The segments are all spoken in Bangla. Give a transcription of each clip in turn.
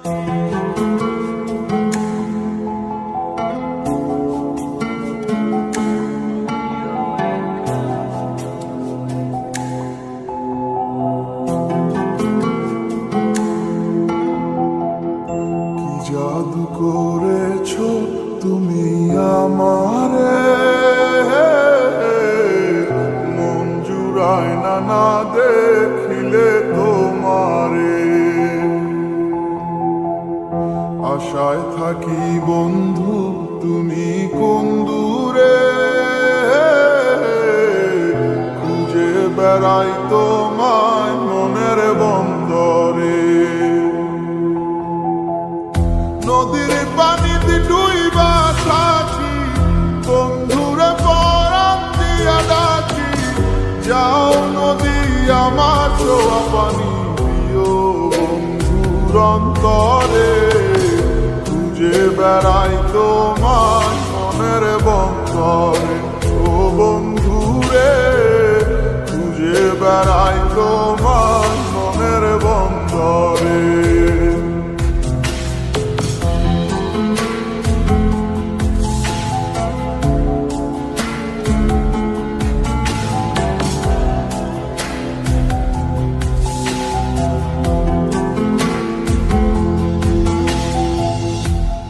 জাদু করেছো তুমি আমারে, মন জুড়ায় না না দেখিলে তোমারে। আশায় থাকি বন্ধু তুমি কোন দূরে, খুঁজে বেড়াই তোমায় মনের বন্দরে। নদীর পানিতে ডুইবা থাকি, বন্ধুরে পরাণ দিয়া ডাকি। যাও নদী আমার ছোঁয়া পানি দিও বন্ধুর অন্তরে, খুঁজে বেড়াই তোমার মনের বন্দরে। ও বন্ধুরে খুঁজে বেড়াই তোমার মনের বন্দরে।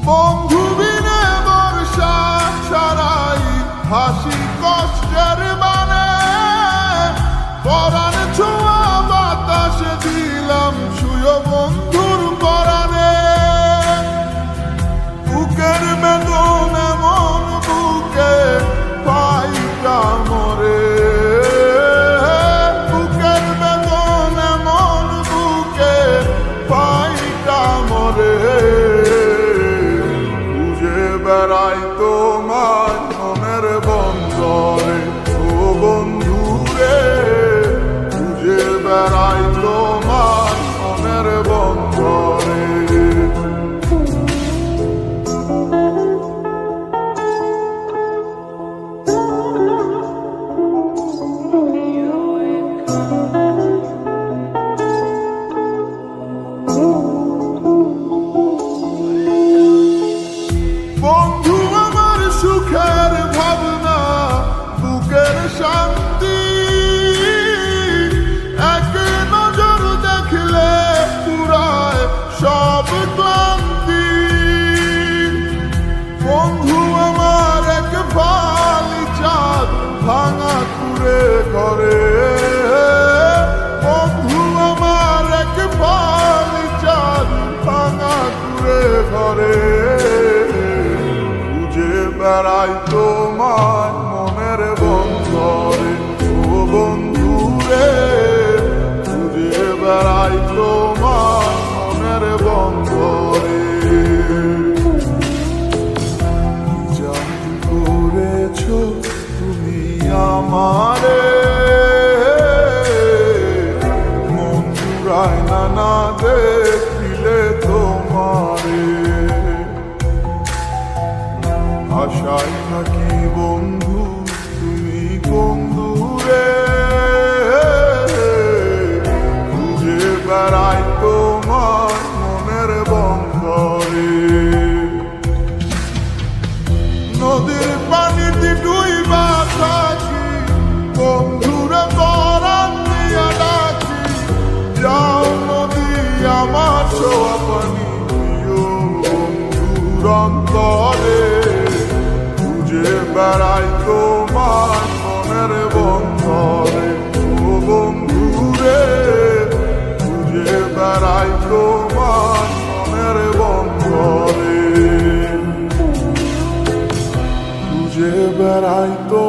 বন্ধু বিনে বর্ষা ছাড়াই হাসি কষ্টের মানে, পরাণ ছোঁয়া বাতাসে দিলাম শুয়ে বন্ধুর পরাণে। বুকের বেদন এমন বুকে পাইটা মরে, বুকের বেদন এমন বুকে পাইটা মরে। বেড়াই তোমার মনের বন্দরে, ও বন্ধুরে খুঁজে বেড়াই তোমার মনের বন্দরে। বন্ধু আমার সুখের ভাবনা, বুকের শান্তি, এক নজর দেখলে পুরায় সব ক্লান্তি। বন্ধু আমার এক ফালি চাঁদ ভাঙা কুড়ে ঘরে, বন্ধু আমার এক ফালি চাঁদ ভাঙা কুড়ে ঘরে। বেড়াই তোমার মনের বন্দরে, ও বন্ধুরে খুঁজে বেড়াই তোমার মনের বন্দরে। জাদু করেছো তুমি আমারে, মন জুড়ায় না না দেখিলে তোমারে। আশায় থাকি বন্ধু তুমি কোন দূরে, খুঁজে বেড়াই তোমার মনের বন্দরে। নদীর পানিতে ডুইবা থাকি, বন্ধুরে পরাণ দিয়া ডাকি। যাও নদী আমার ছোঁয়া পানি দিও বন্ধুর অন্তরে, খুঁজে বেড়াই তোমার মনের বন্দরে। ও বন্ধুরে খুঁজে বেড়াই তোমার মনের বন্দরে, খুঁজে বেড়াই তো